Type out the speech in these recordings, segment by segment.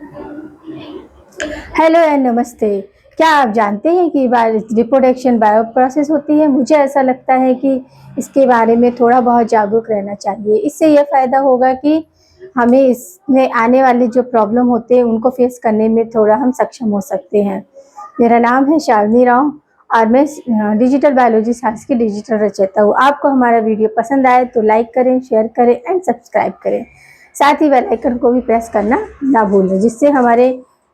Hello and नमस्ते। क्या आप जानते हैं कि रिप्रोडक्शन बायो प्रोसेस होती है? मुझे ऐसा लगता है कि इसके बारे में थोड़ा बहुत जागरूक रहना चाहिए। इससे यह फ़ायदा होगा कि हमें इसमें आने वाले जो प्रॉब्लम होते हैं उनको फेस करने में थोड़ा हम सक्षम हो सकते हैं। मेरा नाम है शालिनी राव और मैं डिजिटल बायोलॉजी साइंस की डिजिटल रचयिता हूँ। आपको हमारा वीडियो पसंद आए तो लाइक करें, शेयर करें एंड सब्सक्राइब करें। साथ ही बेल आइकन को भी प्रेस करना ना भूलें, जिससे हमारे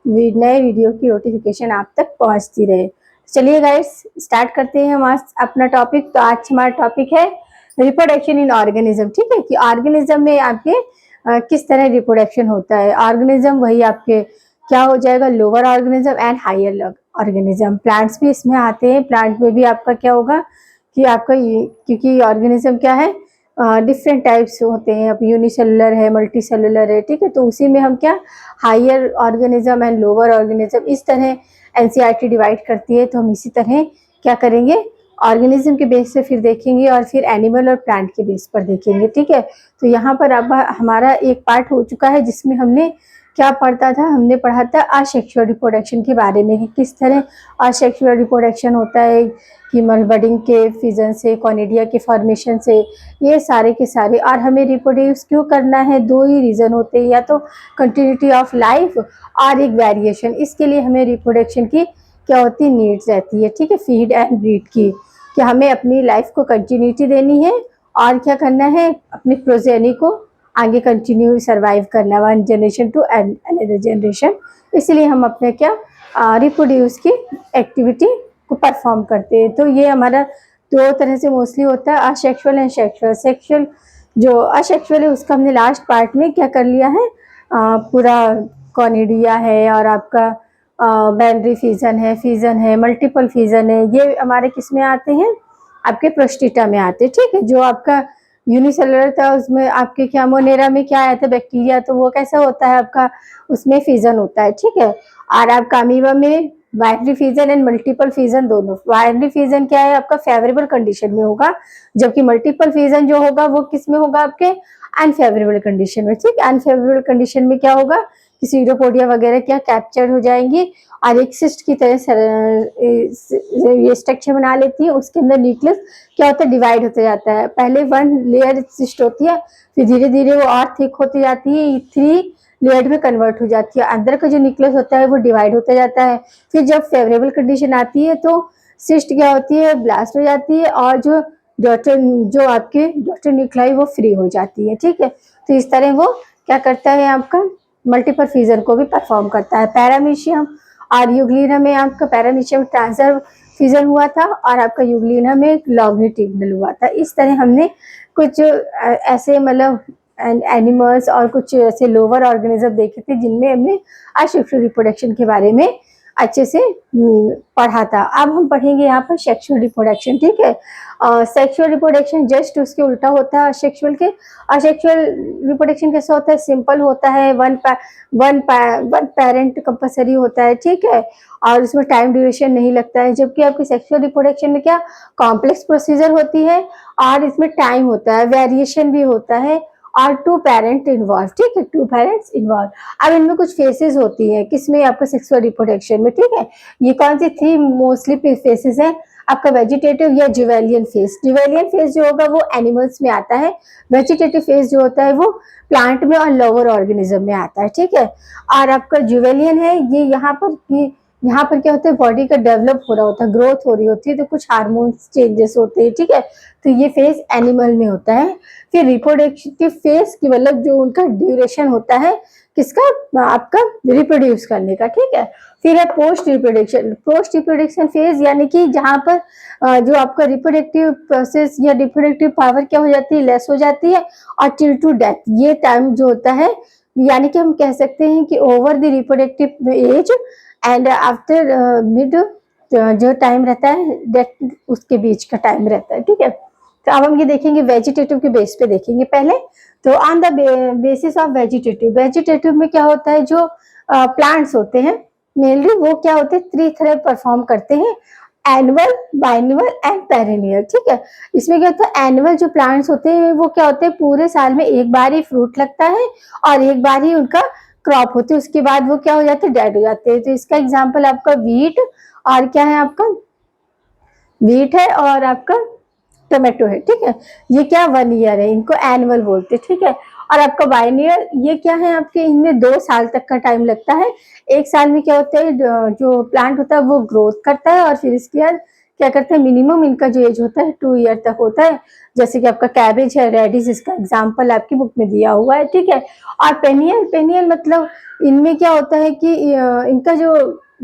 नए वीडियो की नोटिफिकेशन आप तक पहुंचती रहे। चलिए गाइस, स्टार्ट करते हैं हम आज अपना टॉपिक। तो आज हमारा टॉपिक है रिप्रोडक्शन इन ऑर्गेनिज्म। ठीक है, कि ऑर्गेनिज्म में आपके किस तरह रिप्रोडक्शन होता है। ऑर्गेनिज्म वही आपके क्या हो जाएगा, lower organism and higher organism. Plants भी इसमें आते हैं। प्लांट में भी आपका क्या होगा कि आपका क्योंकि ऑर्गेनिज्म क्या है, डिफरेंट टाइप्स होते हैं। अब यूनिसेलुलर है, मल्टी सेलुलर है। ठीक है, तो उसी में हम क्या higher organism and lower organism इस तरह एनसीईआरटी डिवाइड करती है। तो हम इसी तरह क्या करेंगे, ऑर्गेनिज्म के बेस से फिर देखेंगे और फिर एनिमल और प्लांट के बेस पर देखेंगे। ठीक है, तो यहाँ पर अब हमारा एक पार्ट हो चुका है जिसमें हमने क्या पढ़ता था, हमने पढ़ा था असेक्सुअल रिप्रोडक्शन के बारे में कि किस तरह असेक्सुअल रिप्रोडक्शन होता है, ह्यूमन बडिंग के फिजन से, कॉनिडिया के फॉर्मेशन से, ये सारे के सारे। और हमें रिप्रोड्यूस क्यों करना है, दो ही रीज़न होते हैं, या तो कंटिन्यूटी ऑफ लाइफ और एक वेरिएशन। इसके लिए हमें रिप्रोडक्शन की क्या होती है, नीड्स रहती है। ठीक है, फीड एंड ब्रीड की, कि हमें अपनी लाइफ को कंटिन्यूटी देनी है और क्या करना है, अपनी प्रोजेनी को आगे कंटिन्यू सर्वाइव करना, one generation to another generation. इसलिए हम अपने क्या रिप्रोड्यूस की एक्टिविटी को परफॉर्म करते हैं। तो ये हमारा दो तरह से मोस्टली होता है, असेक्सुअल एंड सेक्सुअल। सेक्सुअल जो असेक्सुअल है उसका हमने लास्ट पार्ट में क्या कर लिया है, पूरा कॉनिडिया है और आपका बाइनरी फिजन है, मल्टीपल फिजन है, ये हमारे किस में आते हैं, आपके प्रोस्टिटा में आते हैं। ठीक है, जो आपका यूनिसेलुलर था उसमें आपके क्या मोनेरा में क्या आया था, बैक्टीरिया, तो वो कैसा होता है आपका, उसमें फिजन होता है। ठीक है, और आपका अमीबा में binary fission and multiple fission दोनों। बाइनरी फिजन क्या है, आपका फेवरेबल कंडीशन में होगा, जबकि मल्टीपल फिजन जो होगा वो किस में होगा, आपके अनफेवरेबल कंडीशन में। ठीक है, अनफेवरेबल कंडीशन में क्या होगा कि सीरोपोडिया वगैरह क्या कैप्चर हो जाएंगी और एक सिस्ट की तरह ये स्ट्रक्चर बना लेती है। उसके अंदर न्यूक्लियस क्या होता है, डिवाइड होते जाता है। पहले वन लेयर सिस्ट होती है, फिर धीरे धीरे वो और थिक होती जाती है, 3 लेयर में कन्वर्ट हो जाती है। अंदर का जो न्यूक्लियस होता है वो डिवाइड होता जाता है। फिर जब फेवरेबल कंडीशन आती है तो सिस्ट क्या होती है, ब्लास्ट हो जाती है और जो आपके डॉटर न्यूक्लाई वो फ्री हो जाती है। ठीक है, तो इस तरह वो क्या करता है, आपका मल्टीपल फिजन को भी परफॉर्म करता है। पैरामीशियम और यूग्लिना में आपका पैरामीशियम ट्रांसफर फिजन हुआ था और आपका यूग्लिना में लॉन्गिट्यूडिनल हुआ था। इस तरह हमने कुछ ऐसे मतलब एनिमल्स और कुछ ऐसे लोअर ऑर्गेनिज्म देखे थे जिनमें हमने असेक्सुअल रिप्रोडक्शन के बारे में अच्छे से पढ़ा था। अब हम पढ़ेंगे यहाँ पर सेक्सुअल रिप्रोडक्शन। ठीक है, सेक्सुअल रिप्रोडक्शन जस्ट उसके उल्टा होता है असेक्सुअल के। असेक्सुअल रिप्रोडक्शन कैसा होता है, सिंपल होता है, वन पेरेंट कंपलसरी होता है। ठीक है, और उसमें टाइम ड्यूरेशन नहीं लगता है। जबकि आपकी सेक्सुअल रिप्रोडक्शन में क्या कॉम्प्लेक्स प्रोसीजर होती है और इसमें टाइम होता है, वेरिएशन भी होता है और 2 पेरेंट इन्वॉल्व। ठीक है, 2 पेरेंट्स इन्वॉल्व। अब इनमें कुछ फेसेस होती है किसमें, आपका सेक्सुअल रिप्रोडक्शन में। ठीक है, ये कौन सी 3 मोस्टली फेसेस है, आपका वेजिटेटिव या जुवेलियन फेज। जुवेलियन फेज जो होगा वो एनिमल्स में आता है, वेजिटेटिव फेज जो होता है वो प्लांट में और लोअर ऑर्गेनिज्म में आता है। ठीक है, और आपका जुवेलियन है ये यहाँ पर क्या होता है, बॉडी का डेवलप हो रहा होता है, ग्रोथ हो रही होती है, तो कुछ हार्मोन्स चेंजेस होते हैं। ठीक है, तो ये फेज एनिमल में होता है। फिर रिप्रोडक्टिव फेज की मतलब जो उनका ड्यूरेशन होता है किसका, आपका रिप्रोड्यूस करने का। ठीक है, फिर है post reproduction. Post reproduction phase यानी कि जहाँ पर जो आपका रिप्रोडक्टिव प्रोसेस या रिप्रोडक्टिव पावर क्या हो जाती है, लेस हो जाती है, और टिल टू डेथ ये टाइम जो होता है, यानी कि हम कह सकते हैं कि over the reproductive age and after mid जो टाइम रहता है डेथ, उसके बीच का टाइम रहता है। ठीक है, तो अब हम ये देखेंगे वेजिटेटिव के बेस पे देखेंगे पहले। तो on the basis of vegetative में क्या होता है, जो प्लांट्स होते हैं मेनली वो क्या होते हैं, 3 तरह परफॉर्म करते हैं, एनुअल, बाइनुअल एंड पेरेनियल। ठीक है, इसमें क्या होता है, एनुअल जो प्लांट्स होते हैं वो क्या होते हैं, पूरे साल में एक बार ही फ्रूट लगता है और एक बार ही उनका क्रॉप होते हैं, उसके बाद वो क्या हो जाते हैं, डेड हो जाते हैं। तो इसका एग्जाम्पल आपका वीट और क्या है आपका, वीट है और आपका टोमेटो है, ठीक है। ये क्या 1 ईयर है, इनको एनुअल बोलते हैं, ठीक है। और आपका बाइनियर ये क्या है आपके, इनमें 2 साल तक का टाइम लगता है। 1 साल में क्या होता है, जो प्लांट होता है वो ग्रोथ करता है और फिर इसके बाद क्या करते हैं, मिनिमम इनका जो एज होता है 2 ईयर तक होता है। जैसे कि आपका कैबेज है, रेडिश, इसका एग्जाम्पल आपकी बुक में दिया हुआ है, ठीक है। और पेनियल, पेनियल मतलब इनमें क्या होता है कि इनका जो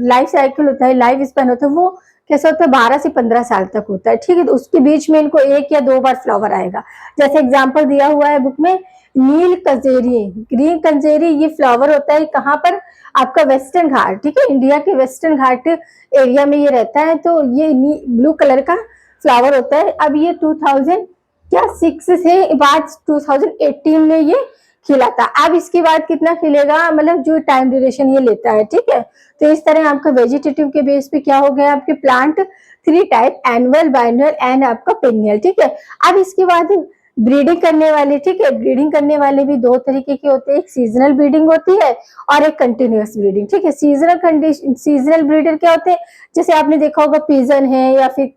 लाइफ साइकिल होता है, लाइफ स्पैन होता है, वो कैसा होता है, 12 से 15 साल तक होता है, ठीक है। तो उसके बीच में इनको 1 या 2 बार फ्लावर आएगा। जैसे एग्जाम्पल दिया हुआ है बुक में, नील कंजेरी, ग्रीन कंजेरी, ये फ्लावर होता है कहाँ पर, आपका वेस्टर्न घाट, ठीक है, इंडिया के वेस्टर्न घाट एरिया में ये रहता है। तो ये ब्लू कलर का फ्लावर होता है। अब ये 2006 से बाद 2018 में ये खिला था। अब इसके बाद कितना खिलेगा, मतलब जो टाइम ड्यूरेशन ये लेता है, ठीक है। तो इस तरह आपका वेजिटेटिव के बेस पे क्या हो गया, आपके प्लांट 3 टाइप, एनुअल, बाइनर एंड आपका पेनियल, ठीक है। अब इसके बाद ब्रीडिंग करने वाले, ठीक है, ब्रीडिंग करने वाले भी 2 तरीके के होते हैं, एक सीजनल ब्रीडिंग होती है और एक कंटिन्यूअस ब्रीडिंग, ठीक है। सीजनल ब्रीडर क्या होते हैं, जैसे आपने देखा होगा पिजन है या फिर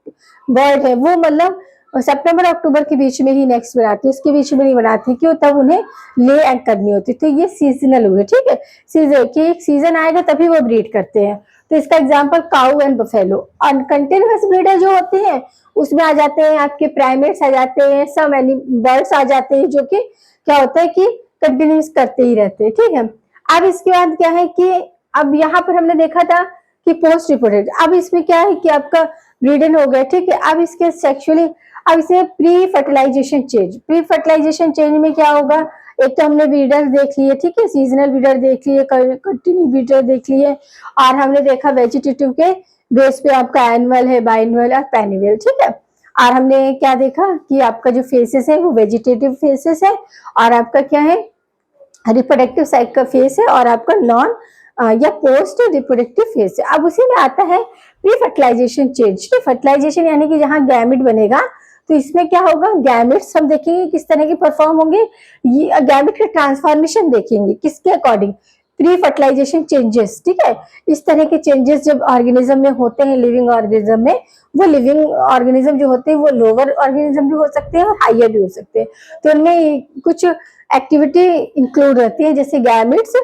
बर्ड है, वो मतलब सितंबर अक्टूबर के बीच में ही नेक्स्ट बनाती है, उसके बीच में नहीं बनाती, क्यों, तब उन्हें ले एग करनी होती। तो ये सीजनल हुए, ठीक है, सीजन कि एक सीजन आएगा तभी वो ब्रीड करते हैं। तो इसका एग्जांपल काऊ एंड बफेलो। और कंटिन्यूअस ब्रीडर जो होते हैं उसमें आ जाते हैं आपके प्राइमेट्स आ जाते हैं, सम बर्ड्स आ जाते हैं, जो कि क्या होता है कि कंटिन्यूस करते ही रहते हैं, ठीक है। अब इसके बाद क्या है कि अब यहाँ पर हमने देखा था कि पोस्ट रिप्रोडक्टिव, अब इसमें क्या है कि आपका ब्रीडिंग हो गया, ठीक है। अब इसके सेक्सुअली, अब इसे pre fertilization change, pre fertilization change में क्या होगा, एक तो हमने ब्रीडर देख लिए, ठीक है, सीजनल ब्रीडर देख लिए, कंटिन्यू ब्रीडर देख लिए, और हमने देखा वेजिटेटिव के बेस पे आपका एनुअल है, बाइनुअल और पेनिवल, ठीक है। और हमने क्या देखा कि आपका जो फेसेस है वो वेजिटेटिव फेसेस है, और आपका क्या है, रिप्रोडक्टिव साइड का फेस है, और आपका नॉन या पोस्ट रिप्रोडक्टिव फेस है। अब उसी में आता है प्री फर्टिलाइजेशन चेंज। फर्टिलाइजेशन यानी कि जहां गैमेट बनेगा, तो इसमें क्या होगा, गैमेट्स हम देखेंगे किस तरह के परफॉर्म होंगे, ये गैमेट के ट्रांसफॉर्मेशन देखेंगे किसके अकॉर्डिंग, प्री फर्टिलाइजेशन चेंजेस, ठीक है। इस तरह के चेंजेस जब ऑर्गेनिज्म में होते हैं, लिविंग ऑर्गेनिज्म में, वो लिविंग ऑर्गेनिज्म जो होते हैं वो लोअर ऑर्गेनिज्म भी हो सकते हैं और हाइयर भी हो सकते हैं। तो उनमें कुछ एक्टिविटी इंक्लूड रहती है, जैसे गैमेट्स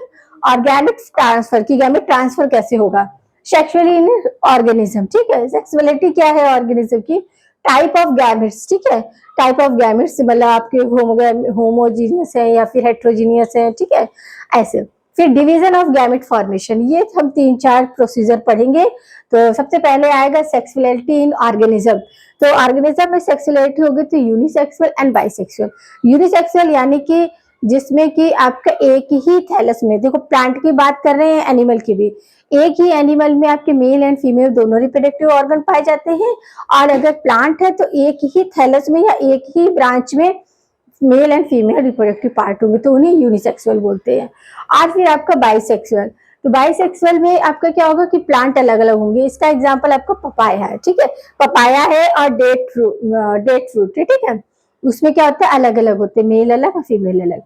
और गैमेट्स ट्रांसफर की, गैमेट ट्रांसफर कैसे होगा, सेक्सुअली इन ऑर्गेनिज्म, ठीक है। सेक्सुअलिटी क्या है ऑर्गेनिज्म की, टाइप ऑफ गैमेट्स, ठीक है, टाइप ऑफ गैमेट्स मतलब आपके होमोजीनियस है या फिर हेट्रोजीनियस है, ठीक है, ऐसे। फिर डिवीजन ऑफ गैमेट फॉर्मेशन, ये हम 3-4 प्रोसीजर पढ़ेंगे। तो सबसे पहले आएगा सेक्सुअलिटी इन ऑर्गेनिज्म। तो ऑर्गेनिज्म में सेक्सुअलिटी होगी तो यूनिसेक्सुअल एंड बाइसेक्सुअल। यूनिसेक्सुअल यानी कि जिसमें कि आपका एक ही थैलस में, देखो प्लांट की बात कर रहे हैं, एनिमल की भी, एक ही एनिमल में आपके मेल एंड फीमेल दोनों रिप्रोडक्टिव ऑर्गन पाए जाते हैं। और अगर प्लांट है तो एक ही थैलस में या एक ही ब्रांच में male and female reproductive part होंगे, तो उन्हें यूनिसेक्सुअल बोलते हैं। और फिर आपका बाइसेक्सुअल, तो बाइसेक्सुअल में आपका क्या होगा कि प्लांट अलग अलग होंगे। इसका एग्जांपल आपका पपाया है, ठीक है, पपाया है और डेट फ्रूट है, ठीक है, उसमें क्या होता है अलग अलग होते हैं, मेल अलग और फीमेल अलग।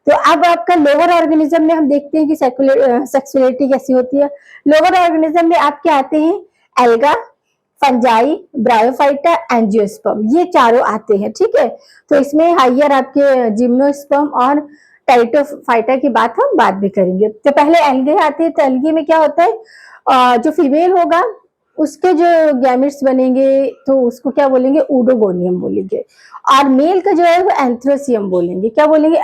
तो अब आपका लोअर ऑर्गेनिज्म में हम देखते हैं कि सेक्सुअलिटी कैसी होती है। लोअर ऑर्गेनिज्म में आपके आते हैं एल्गा, फंजाई, ब्रायोफाइटा, एंजियोस्पर्म, ये चारों आते हैं, ठीक है। तो इसमें हाइयर आपके जिम्नोस्पर्म और टाइटोफाइटा की बात हम बाद में करेंगे। तो पहले एल्गे आते हैं। तो एल्गे में क्या होता है, जो फीमेल होगा उसके जो गैमेट्स बनेंगे तो उसको क्या बोलेंगे, ऊडोगोनियम बोलेंगे। और मेल का जो है वो एंथ्रोसियम बोलेंगे, क्या बोलेंगे,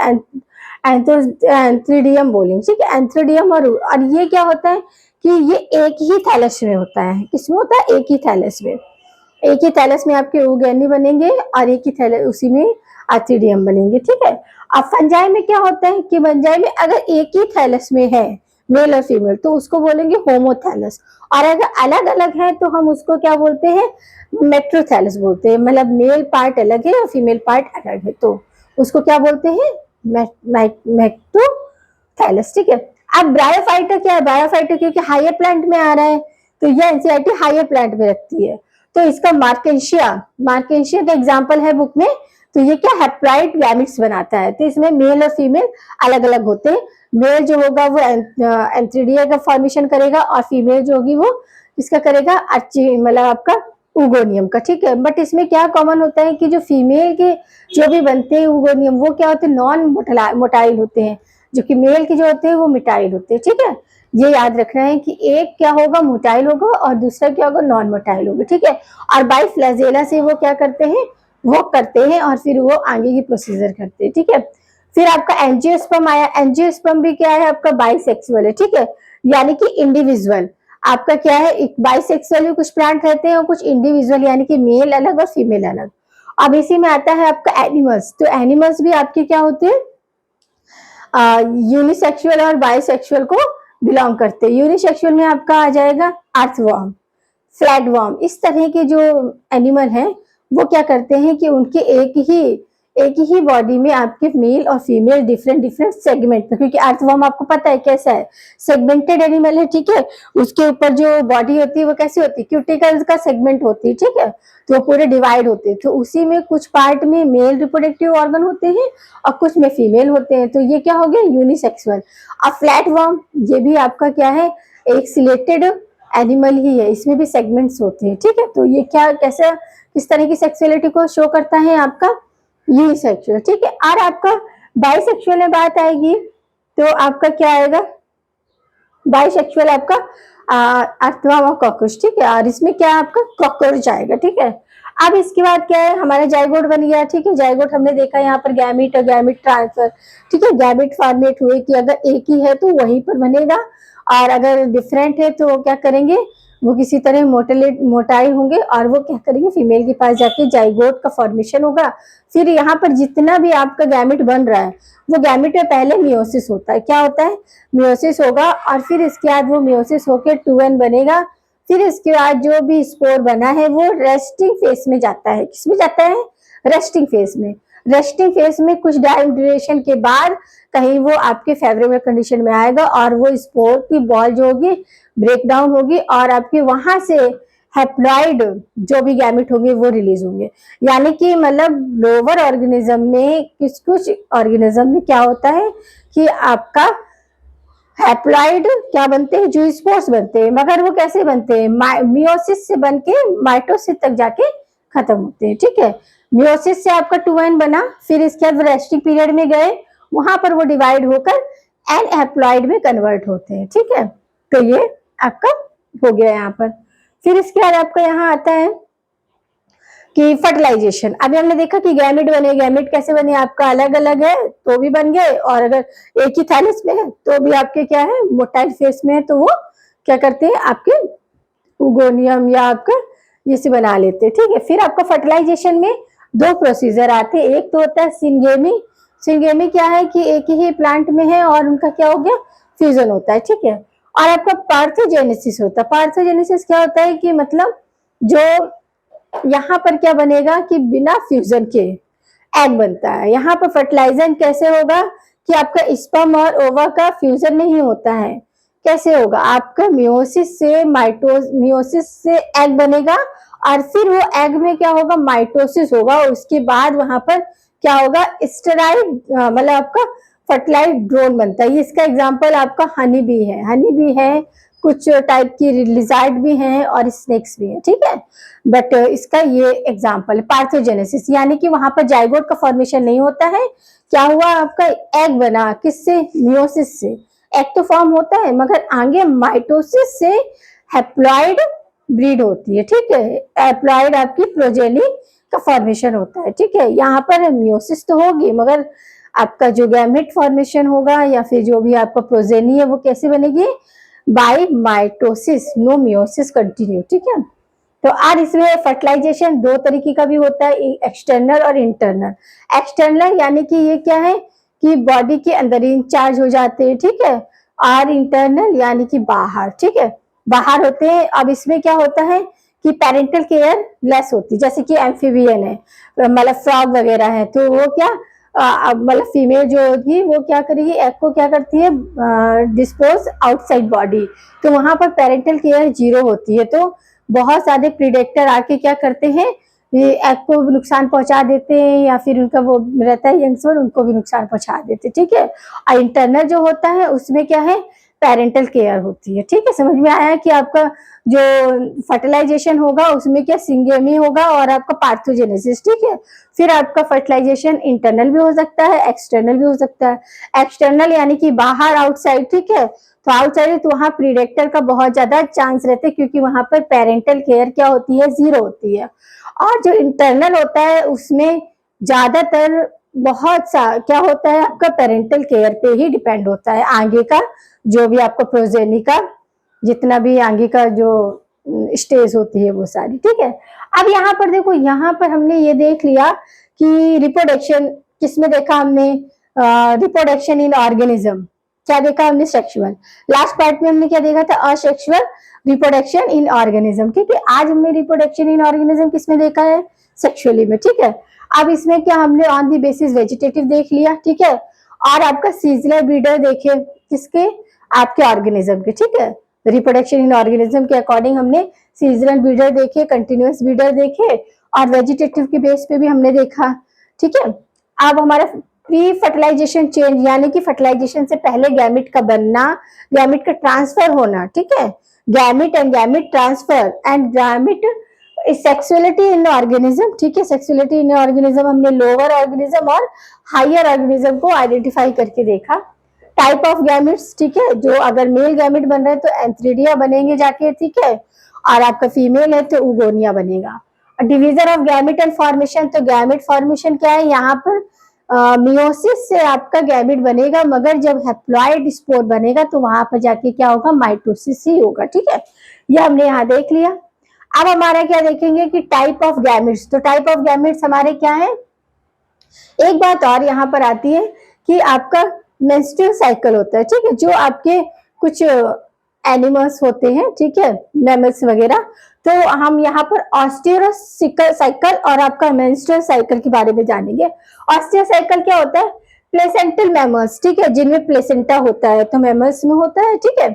एंथ्रीडियम बोलेंगे, ठीक है, एंथ्रीडियम। और ये क्या होता है कि ये एक ही थैलस में होता है, किसमें होता है, एक ही थैलस में, एक ही थैलस में आपके ओगेनी बनेंगे और एक ही थैलस उसी में एंथ्रीडियम बनेंगे, ठीक है। अब फंजाई में क्या होता है कि फंजाई में अगर एक ही थैलस में है मेल और फीमेल तो उसको बोलेंगे होमोथैलस, और अगर अलग अलग है तो हम उसको क्या बोलते हैं, मेट्रोथैलस बोलते हैं, मतलब मेल पार्ट अलग है और फीमेल पार्ट अलग है, तो उसको क्या बोलते हैं, मेट्रोथैलस, ठीक है। अब ब्रायोफाइटा क्या है, ब्रायोफाइटा क्योंकि हायर प्लांट में आ रहा है तो यह एनसीईआरटी हायर प्लांट में रखती है। तो इसका मार्केशिया, मार्केशिया का एग्जांपल है बुक में। तो ये क्या हैप्लॉइड गैमेट्स बनाता है, तो इसमें मेल और फीमेल अलग अलग होते हैं। मेल जो होगा वो एंथ्रीडिया का फॉर्मेशन करेगा और फीमेल जो होगी वो इसका करेगा अच्छी मतलब आपका उगोनियम का, ठीक है। बट इसमें क्या कॉमन होता है कि जो फीमेल के जो भी बनते हैं उगोनियम वो क्या होते हैं, नॉन मोटाइल होते हैं, जो कि मेल के जो होते हैं वो मिटाइल होते हैं, ठीक है। ये याद रखना है कि एक क्या होगा मोटाइल होगा और दूसरा क्या होगा नॉन मोटाइल होगा, ठीक है। और बाई फ्लैजेला से वो क्या करते हैं, वो करते हैं और फिर वो आगे की प्रोसीजर करते हैं, ठीक है। फिर आपका एंजियोस्पर्म आया, एंजियोस्पर्म भी क्या है आपका बाइसेक्सुअल है, ठीक है, यानी कि इंडिविजुअल। आपका क्या है, एक बाइसेक्सुअल में कुछ प्लांट रहते हैं और कुछ इंडिविजुअल यानी कि मेल अलग और फीमेल अलग। अब इसी में आता है आपका एनिमल्स, तो एनिमल्स भी आपके क्या होते हैं, यूनिसेक्सुअल और बाइसेक्सुअल को बिलोंग करते हैं। यूनिसेक्सुअल में आपका आ जाएगा अर्थवर्म, फ्लैटवर्म, इस तरह के जो एनिमल हैं वो क्या करते हैं कि उनके एक ही बॉडी में आपके मेल और फीमेल डिफरेंट डिफरेंट सेगमेंट में, क्योंकि अर्थवर्म आपको पता है कैसा है, सेगमेंटेड एनिमल है, ठीक है। उसके ऊपर जो बॉडी होती है वो कैसी होती है, क्यूटिकल्स का सेगमेंट होती है, ठीक है। तो वो पूरे डिवाइड होते हैं, तो उसी में कुछ पार्ट में मेल रिप्रोडक्टिव ऑर्गन होते हैं और कुछ में फीमेल होते हैं, तो ये क्या हो गया यूनिसेक्सुअल। अब फ्लैटवर्म ये भी आपका क्या है, एक सिलेक्टेड एनिमल ही है, इसमें भी सेगमेंट्स होते हैं, ठीक है। तो ये क्या कैसा किस तरह की सेक्सुअलिटी को शो करता है आपका यूनिसेक्सुअल, ठीक है। और आपका बाइसेक्सुअल में बात आएगी तो आपका क्या आएगा, बाइसेक्सुअल आपका अर्थवर्म और कॉकरोच, ठीक है। और इसमें क्या आपका कॉकरोच आएगा, ठीक है। अब इसके बाद क्या है, हमारा जाइगोट बन गया, ठीक है। जाइगोट हमने देखा यहाँ पर गैमीट और गैमीट ट्रांसफर, ठीक है। गैमीट फॉर्मेट हुए कि अगर एक ही है तो वहीं पर बनेगा और अगर डिफरेंट है तो क्या करेंगे, वो किसी तरह मोटाई होंगे और वो क्या करेंगे, फीमेल के पास जाके जाइगोट का फॉर्मेशन होगा। फिर यहाँ पर जितना भी आपका गैमिट बन रहा है वो गैमिट में पहले मियोसिस होता है, क्या होता है, मियोसिस होगा और फिर इसके बाद वो मियोसिस होकर 2n बनेगा। फिर इसके बाद जो भी स्पोर बना है वो रेस्टिंग फेज में जाता है, किसमें जाता है, रेस्टिंग फेज में। रेस्टिंग फेज में कुछ टाइम ड्यूरेशन के बाद कहीं वो आपके फेवरेबल कंडीशन में आएगा और वो स्पोर की बॉल जो होगी ब्रेक डाउन होगी और आपके वहां से हैप्लॉइड जो भी गैमिट होंगे वो रिलीज होंगे। यानी कि मतलब लोअर ऑर्गेनिज्म में कुछ ऑर्गेनिज्म में क्या होता है कि आपका हैप्लॉइड क्या बनते हैं, जूस्पोर्स बनते हैं, मगर वो कैसे बनते हैं, मियोसिस से बन के माइटोसिस तक जाके खत्म होते हैं, ठीक है। मियोसिस से आपका 2n बना, फिर इसके बाद रेस्टिंग पीरियड में गए, वहां पर वो डिवाइड होकर एन हैप्लॉइड में कन्वर्ट होते हैं, ठीक है। तो ये आपका हो गया यहाँ पर। फिर इसके बाद आपका यहाँ आता है कि फर्टिलाइजेशन। अभी हमने देखा कि गैमेट बने, गैमेट कैसे बने, आपका अलग अलग है तो भी बन गए और अगर एक ही थैलिस में है तो भी आपके क्या है मोटाइल फेस में है तो वो क्या करते हैं आपके उगोनियम या आपका ये से बना लेते हैं, ठीक है। फिर आपका फर्टिलाइजेशन में दो प्रोसीजर आते हैं, एक तो होता है सिंगेमी। सिंगेमी क्या है कि एक ही प्लांट में है और उनका क्या हो गया फ्यूजन होता है, ठीक है। और आपका पार्थोजेनेसिस होता है। पार्थोजेनेसिस क्या होता है कि मतलब जो यहाँ पर क्या बनेगा कि बिना फ्यूजन के एग बनता है। यहाँ पर फर्टिलाइजन कैसे होगा कि आपका स्पर्म और ओवा का फ्यूजन नहीं होता है, कैसे होगा, आपका मियोसिस से एग बनेगा और फिर वो एग में क्या होगा माइटोसिस होगा और उसके बाद वहां पर क्या होगा स्टेराइड मतलब आपका फर्टिलाइज ड्रोन बनता है। इसका एग्जांपल आपका हनी बी है, हनी बी है, कुछ टाइप की लिजार्ड भी हैं और स्नेक्स भी हैं, ठीक है। बट इसका ये एग्जांपल पार्थोजेनेसिस, यानी कि वहां पर जाइगोट का फॉर्मेशन नहीं होता है, क्या हुआ आपका एग बना, किससे, मियोसिस से। एग तो फॉर्म होता है मगर आगे माइटोसिस से हैप्लॉइड ब्रीड होती है, ठीक है। हैप्लॉइड आपकी प्रोजेनी का फॉर्मेशन होता है, ठीक है। यहाँ पर मियोसिस तो होगी मगर आपका जो गैमेट फॉर्मेशन होगा या फिर जो भी आपका प्रोजेनी है वो कैसे बनेगी, by mitosis, no meiosis continue, ठीक है। तो आज इसमें फर्टिलाइजेशन दो तरीके का भी होता है, एक्सटर्नल और इंटरनल। एक्सटर्नल यानी कि ये क्या है कि बॉडी के अंदर इंचार्ज हो जाते हैं, ठीक है। और इंटरनल यानी कि बाहर, ठीक है, बाहर होते हैं। अब इसमें क्या होता है कि पेरेंटल केयर लेस होती है, जैसे कि एम्फीबियन है मतलब फ्रॉग वगैरह है, तो वो क्या मतलब फीमेल जो होगी वो क्या करेगी, एग को क्या करती है डिस्पोज आउटसाइड बॉडी, तो वहां पर पेरेंटल केयर जीरो होती है। तो बहुत सारे प्रीडेक्टर आके क्या करते हैं ये एग को भी नुकसान पहुंचा देते हैं, या फिर उनका वो रहता है यंगस्टर, उनको भी नुकसान पहुंचा देते हैं, ठीक है। और इंटरनल जो होता है उसमें क्या है, पेरेंटल केयर होती है, ठीक है। समझ में आया कि आपका जो फर्टिलाइजेशन होगा उसमें क्या सिंगेमी होगा और आपका पार्थोजेनेसिस, ठीक है। फिर आपका फर्टिलाइजेशन इंटरनल भी हो सकता है, एक्सटर्नल भी हो सकता है। एक्सटर्नल यानी कि बाहर, आउटसाइड, ठीक है। तो आउटसाइड तो वहां प्रीडेक्टर का बहुत ज्यादा चांस रहता है, क्योंकि वहां पर पेरेंटल केयर क्या होती है, जीरो होती है। और जो इंटरनल होता है उसमें ज्यादातर बहुत सा क्या होता है, आपका पेरेंटल केयर पे ही डिपेंड होता है आगे का जो भी आपका प्रोजेनी का जितना भी आगे का जो स्टेज होती है वो सारी, ठीक है। अब यहाँ पर देखो, यहाँ पर हमने ये देख लिया कि रिप्रोडक्शन किसमें देखा हमने, रिप्रोडक्शन इन ऑर्गेनिज्म। क्या देखा हमने, सेक्सुअल। लास्ट पार्ट में हमने क्या देखा था, असेक्सुअल रिप्रोडक्शन इन ऑर्गेनिज्म, ठीक है। आज हमने रिप्रोडक्शन इन ऑर्गेनिज्म किसमें देखा है, सेक्सुअली में, ठीक है। अब इसमें क्या हमने ऑन दी बेसिस वेजिटेटिव देख लिया, ठीक है। और आपका सीजनल ब्रीडर देखे किसके, आपके ऑर्गेनिज्म के, ठीक है। रिप्रोडक्शन इन ऑर्गेनिज्म के अकॉर्डिंग हमने सीजनल ब्रीडर देखे, कंटिन्यूअस ब्रीडर देखे, और वेजिटेटिव के बेस पे भी हमने देखा, ठीक है। अब हमारा प्री फर्टिलाइजेशन चेंज, यानी कि फर्टिलाइजेशन से पहले गैमिट का बनना, गैमिट का ट्रांसफर होना, ठीक है। Gamete and gamete transfer and gamete sexuality in organism, ठीक है। सेक्सुअलिटी इन ऑर्गेनिज्म हमने लोअर ऑर्गेनिज्म और हायर ऑर्गेनिज्म को आइडेंटिफाई करके देखा। टाइप ऑफ गैमिट्स, ठीक है, जो अगर मेल गैमिट बन रहा है तो एंथ्रिडिया बनेंगे जाके, ठीक है। और आपका फीमेल है तो उगोनिया बनेगा। Division of gamete and formation, तो गैमिट फॉर्मेशन क्या है, यहाँ पर मियोसिस से आपका गैमिट बनेगा, मगर जब हैप्लॉइड स्पोर बनेगा तो वहां पर जाके क्या होगा, माइटोसिस ही होगा, ठीक है। ये हमने यहाँ देख लिया। अब हमारा क्या देखेंगे कि टाइप ऑफ गैमिट्स, तो टाइप ऑफ गैमिट्स हमारे क्या है। एक बात और यहाँ पर आती है कि आपका मेंस्ट्रुअल साइकिल होता है, ठीक है। जो आपके कुछ एनिमल्स होते हैं, ठीक है, मैमल्स वगैरह, तो हम यहाँ पर ऑस्टियोसाइकिल साइकिल और आपका मेंस्ट्रुअल साइकिल के बारे में जानेंगे। ऑस्टियोसाइकिल क्या होता है, प्लेसेंटल मैमल्स, ठीक है, जिनमें प्लेसेंटा होता है, तो मैमल्स में होता है, ठीक है।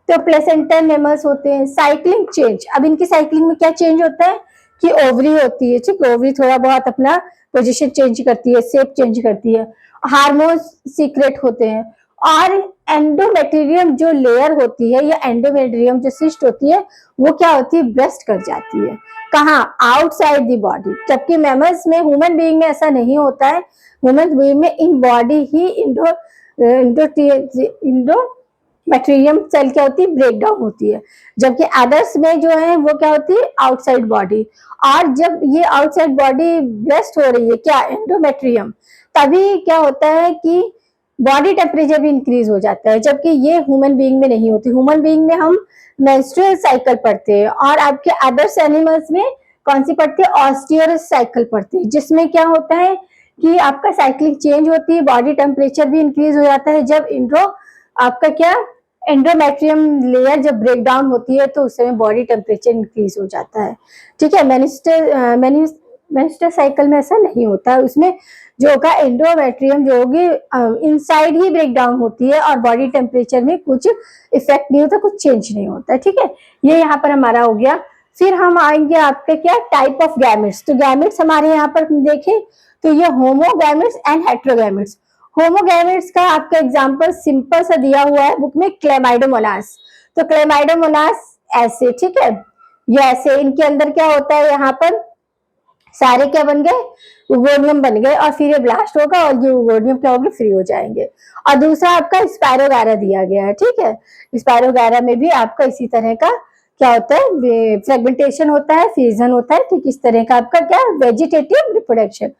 तो प्लेसेंटल मैमल्स होते हैं। साइक्लिंग चेंज, अब इनकी साइक्लिंग में क्या चेंज होता है कि ओवरी होती है, ठीक है। ओवरी थोड़ा बहुत अपना पोजीशन चेंज करती है, शेप चेंज करती है। हार्मोन सीक्रेट होते हैं। और एंडोमेट्रियम जो लेयर होती है, या एंडोमेट्रियम जो सिस्ट होती है, वो क्या होती है, ब्रेस्ट कर जाती है। कहाँ, आउटसाइड द बॉडी। जबकि मैमल्स में, ह्यूमन बीइंग में ऐसा नहीं होता है। ह्यूमन बीइंग में इन बॉडी ही इंडो मैट्रियम सेल क्या होती है, ब्रेक डाउन होती है। जबकि अदर्स में जो है वो क्या होती है, आउटसाइड बॉडी। और जब ये आउटसाइड बॉडी ब्रेस्ट हो रही है, क्या, एंडोमेट्रियम, तभी क्या होता है कि बॉडी टेम्परेचर भी इंक्रीज हो जाता है। जबकि ये ह्यूमन बीइंग में नहीं होती। ह्यूमन बीइंग में हम मेंस्ट्रुअल साइकिल पढ़ते हैं, और आपके अदर्स एनिमल्स में कौन सी पढ़ते हैं, ऑस्टियोरस साइकिल पढ़ते हैं, जिसमें क्या होता है कि आपका साइक्लिंग चेंज होती है, बॉडी टेम्परेचर भी इंक्रीज हो जाता है। जब आपका क्या, एंडोमेट्रियम लेयर जब ब्रेक डाउन होती है तो उस समय बॉडी टेम्परेचर इंक्रीज हो जाता है, ठीक है। मेनिस्टर साइकिल में ऐसा नहीं होता है। उसमें जो होगा, एंडोमेट्रियम जो होगी इनसाइड ही ब्रेक डाउन होती है, और बॉडी टेम्परेचर में कुछ इफेक्ट नहीं होता, कुछ चेंज नहीं होता है, ठीक है। ये यहाँ पर हमारा हो गया। फिर हम आएंगे आपके क्या, टाइप ऑफ गैमेट्स। तो गैमेट्स हमारे यहाँ पर देखें तो ये होमोगैमेट्स एंड हेट्रोगैमेट्स। होमोगैमेट्स का आपका एग्जांपल सिंपल सा दिया हुआ है बुक में, क्लेमाइडोमोनास। तो क्लेमाइडोमोनास ऐसे, ठीक है, ये ऐसे, इनके अंदर क्या होता है, यहाँ पर सारे क्या बन गए, उगोनियम बन गए, और फिर ये ब्लास्ट होगा और ये उगोनियम क्या होगी, फ्री हो जाएंगे। और दूसरा आपका स्पायरोगायरा दिया गया है, ठीक है। स्पायरोगायरा में भी आपका इसी तरह का क्या होता है, फ्रेगमेंटेशन होता है, फ्यूजन होता है, ठीक इस तरह का आपका क्या, वेजिटेटिव रिप्रोडक्शन।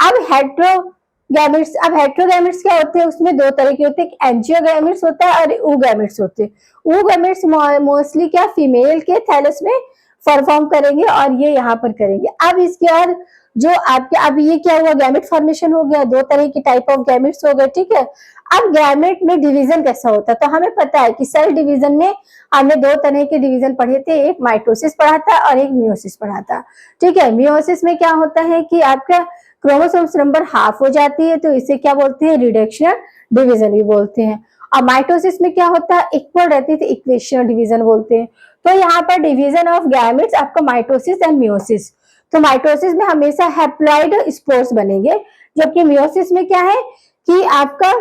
अब हेट्रोगैमेट्स, अब हेट्रोगैमेट्स क्या होते हैं, उसमें दो तरह के होते हैं, एंजियोगैमेट्स होता है और ऊगैमेट्स होते हैं। ऊगैमेट्स मोस्टली क्या, फीमेल के थैलस में परफॉर्म करेंगे, और ये यहाँ पर करेंगे। अब इसके बाद जो आपके, अब ये क्या हुआ, गैमेट फॉर्मेशन हो गया, दो तरह की टाइप ऑफ गैमेट्स हो गए, ठीक है। अब गैमेट में डिवीजन कैसा होता है, तो हमें पता है कि सेल डिवीजन में हमने दो तरह के डिवीजन पढ़े थे, एक माइटोसिस पढ़ा था और एक मियोसिस पढ़ा था, ठीक है। मियोसिस में क्या होता है कि आपका क्रोमोसोम्स नंबर हाफ हो जाती है, तो इसे क्या बोलते हैं, रिडक्शनल डिवीजन भी बोलते हैं। और माइटोसिस में क्या होता है, इक्वल रहती है, इक्वेशनल डिवीजन बोलते हैं। तो यहाँ पर डिवीजन ऑफ गैमेट्स आपका माइटोसिस एंड मियोसिस। तो माइटोसिस में हमेशा हैप्लॉइड स्पोर्स बनेंगे, जबकि मियोसिस में क्या है कि आपका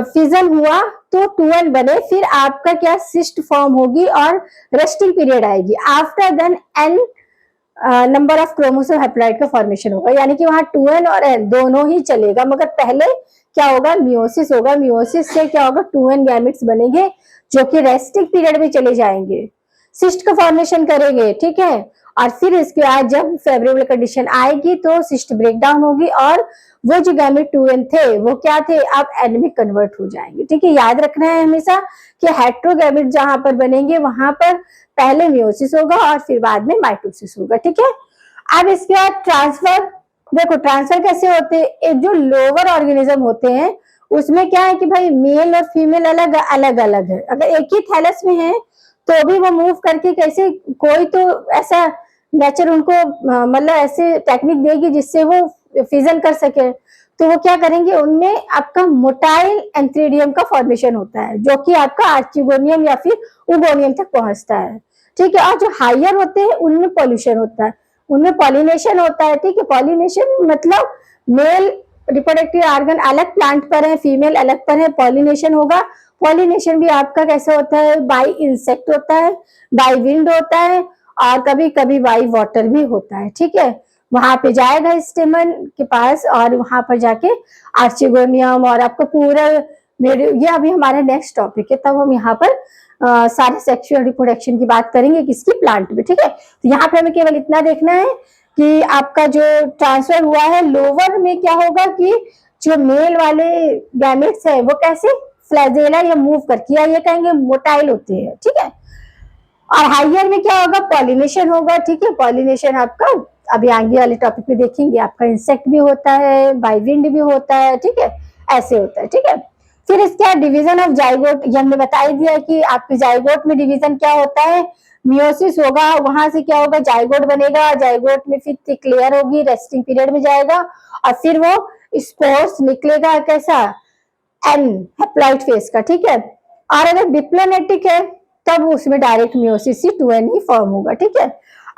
फिजन हुआ तो 2n बने, फिर आपका क्या सिस्ट फॉर्म होगी और रेस्टिंग पीरियड आएगी, after then n number of chromosome haploid का फॉर्मेशन होगा, यानी कि वहां 2n और n दोनों ही चलेगा, मगर पहले क्या होगा, मियोसिस होगा। मियोसिस से क्या होगा, 2n गैमेट्स बनेंगे जो कि रेस्टिंग पीरियड में चले जाएंगे, सिस्ट का फॉर्मेशन करेंगे, ठीक है। और फिर इसके बाद जब फेवरेबल कंडीशन आएगी तो सिस्ट ब्रेक डाउन होगी और वो जो गैमेट 2n थे वो क्या थे, अब n में कन्वर्ट हो जाएंगे, ठीक है। याद रखना है हमेशा कि हेटेरोगैमेट जहां पर बनेंगे वहां पर पहले मियोसिस होगा और फिर बाद में माइटोसिस होगा, ठीक है। अब इसके बाद ट्रांसफर, देखो ट्रांसफर कैसे होते हैं, जो लोअर ऑर्गेनिज्म होते हैं उसमें क्या है कि भाई मेल और फीमेल अलग अलग अलग है, अगर एक ही थैलस में है तो भी वो मूव करके कैसे, कोई तो ऐसा नेचर उनको मतलब ऐसे टेक्निक देगी जिससे वो फिजन कर सके, तो वो क्या करेंगे, उनमें आपका मोटाइल एंथ्रीडियम का फॉर्मेशन होता है जो कि आपका आर्चिगोनियम या फिर उगोनियम तक पहुंचता है, ठीक है। और जो हायर होते हैं उनमें पॉल्यूशन होता है, उनमें पॉलिनेशन होता है, ठीक है। पॉलिनेशन मतलब मेल रिप्रोडक्टिव ऑर्गन अलग प्लांट पर है, फीमेल अलग पर है, पॉलिनेशन होगा। पॉलिनेशन भी आपका कैसे होता है, बाय इंसेक्ट होता है, बाय विंड होता है और कभी कभी बाय वाटर भी होता है, ठीक है। वहां पे जाएगा स्टेमन के पास और वहां पर जाके आर्चिगोनियम और आपको पूरा, मेरे ये अभी हमारा नेक्स्ट टॉपिक है, तब हम यहाँ पर सारे सेक्सुअल रिप्रोडक्शन की बात करेंगे किसकी, प्लांट में, ठीक है। तो यहाँ पे हमें केवल इतना देखना है कि आपका जो ट्रांसफर हुआ है लोअर में क्या होगा कि जो मेल वाले गैमेट्स है वो कैसे फ्लैजेला या मूव करके, या ये कहेंगे मोटाइल होते हैं, ठीक है। और हाइयर में क्या होगा, पॉलिनेशन होगा, ठीक है। पॉलिनेशन आपका अभी आगे वाले टॉपिक में देखेंगे, आपका इंसेक्ट भी होता है, बाय विंड भी होता है, ठीक है, ऐसे होता है, ठीक है। फिर इसके डिवीजन ऑफ जाइगोट, ये हमने बता ही दिया कि आपके जाइगोट में डिवीजन क्या होता है, मियोसिस होगा, वहां से क्या होगा, जाइगोट बनेगा, जाइगोट में फिर थिक लेयर होगी, रेस्टिंग पीरियड में जाएगा और फिर वो स्पोर्स निकलेगा कैसा, एन हैप्लॉइड फेस का, ठीक है। और अगर डिप्लोमेटिक है तब उसमें डायरेक्ट मियोसिस से 2n ही फॉर्म होगा, ठीक है।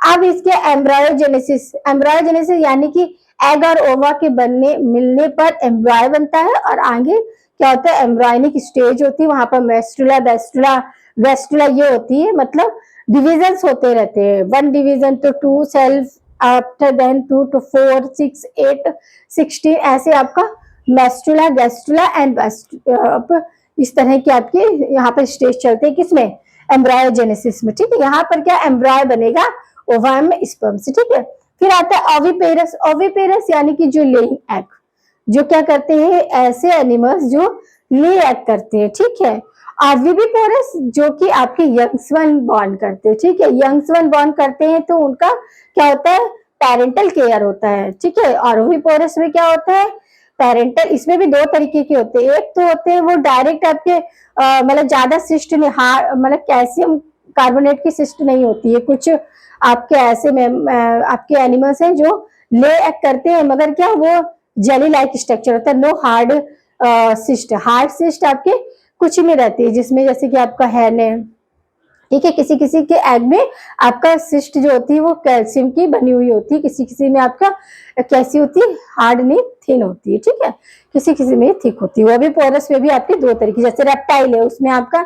अब इसके एम्ब्रायोजेनेसिस, एम्ब्रायोजेनेसिस यानी कि एग और ओवा के बनने मिलने पर एम्ब्रायो बनता है और आगे क्या होता है, एम्ब्रायोनिक स्टेज होती है, वहां पर मेस्टुला बेस्टुला वेस्टुला ये होती है, मतलब डिविजन्स होते रहते हैं, 1 डिवीजन तो 2 सेल्फ, आफ्टर देन 2 to 4 6 8 16, ऐसे आपका मेस्टुला गैस्टुला एंड इस तरह की आपके यहाँ पर स्टेज चलते हैं, किसमें, एम्ब्रायोजेनेसिस में, ठीक है। यहाँ पर क्या एम्ब्रायो बनेगा ओवा में स्पर्म से, ठीक है। फिर आता है ओविपेरस, ओविपेरस यानी कि जो लेइंग एग, जो क्या करते हैं, ऐसे एनिमल्स जो ले एग करते हैं, ठीक है। और विविपोरस जो कि आपके यंग्स वन बॉर्न करते हैं, ठीक है। यंग्स वन बॉर्न करते हैं तो उनका क्या होता है, पेरेंटल केयर होता है, ठीक है। और ओविपोरस में क्या होता है, पेरेंटल, इसमें भी 2 तरीके के होते हैं, एक तो होते हैं वो डायरेक्ट आपके मतलब ज्यादा सिस्ट में मतलब कैल्शियम कार्बोनेट की सिस्ट नहीं होती है, कुछ आपके ऐसे में आपके एनिमल्स हैं जो ले एग करते हैं मगर क्या वो जेली लाइक स्ट्रक्चर होता है, no hard cyst, hard cyst आपके कुछ में रहती है, जिसमें जैसे कि आपका हैन है, ठीक है। किसी किसी के एग में आपका सिस्ट जो होती है वो कैल्शियम की बनी हुई होती है, किसी किसी में आपका कैसी होती है, हार्ड नहीं थिन होती है, ठीक है। किसी किसी में थिक होती है, वो भी पोरस में भी आपके 2 तरीके, जैसे रेप्टाइल है उसमें आपका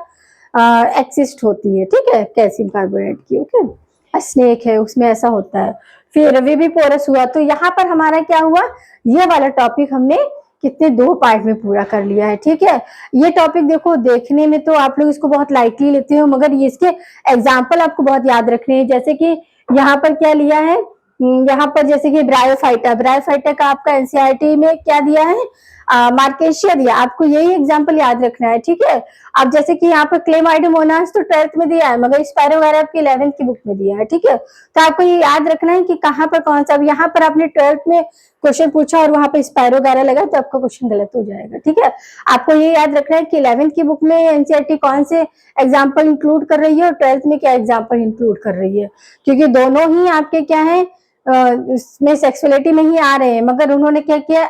एक्सिस्ट होती है, ठीक है, कैल्शियम कार्बोनेट की, ओके। स्नेक है उसमें ऐसा होता है। फिर भी पोरस हुआ, तो यहाँ पर हमारा क्या हुआ, ये वाला टॉपिक हमने कितने 2 पार्ट में पूरा कर लिया है, ठीक है। ये टॉपिक देखो देखने में तो आप लोग इसको बहुत लाइटली लेते हो, मगर ये इसके एग्जाम्पल आपको बहुत याद रखने हैं, जैसे कि यहाँ पर क्या लिया है, यहाँ पर जैसे कि ब्रायोफाइटा, ब्रायोफाइटा का आपका एनसीईआरटी में क्या दिया है, मार्केशिया दिया, आपको यही एग्जाम्पल याद रखना है, ठीक है। अब जैसे कि यहाँ पर क्लेमाइडोमोनास तो 12th में दिया है, मगर स्पायरो वगैरह आपकी 11th की बुक में दिया है, ठीक है। तो आपको ये याद रखना है कि कहाँ पर कौन सा, अब यहाँ पर आपने 12th में क्वेश्चन पूछा और वहां पर स्पायरो वगैरह लगा तो आपका क्वेश्चन गलत हो जाएगा, ठीक है। आपको ये याद रखना है कि 11th की बुक में एनसीईआरटी कौन से एग्जाम्पल इंक्लूड कर रही है और 12th में क्या एग्जाम्पल इंक्लूड कर रही है, क्योंकि दोनों ही आपके क्या है, इसमें सेक्सुअलिटी में ही आ रहे हैं, मगर उन्होंने क्या किया,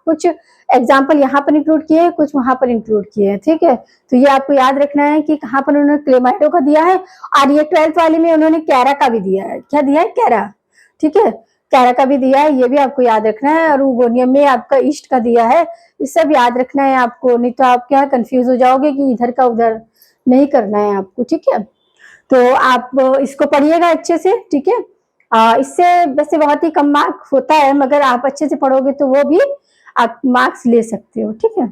कुछ एग्जाम्पल यहाँ पर इंक्लूड किए, कुछ वहां पर इंक्लूड किए, ठीक है। तो ये आपको याद रखना है कि कहाँ पर उन्होंने क्लेमाइडो का दिया है, और ये 12th वाले में उन्होंने कैरा का भी दिया है, क्या दिया है, कैरा, ठीक है। कैरा का भी दिया है, ये भी आपको याद रखना है, और उगोनियम में आपका ईस्ट का दिया है, ये सब याद रखना है आपको, नहीं तो आप क्या कंफ्यूज हो जाओगे कि इधर का उधर नहीं करना है आपको, ठीक है। तो आप इसको पढ़िएगा अच्छे से, ठीक है। इससे वैसे बहुत ही कम मार्क होता है, मगर आप अच्छे से पढ़ोगे तो वो भी आप मार्क्स ले सकते हो, ठीक है।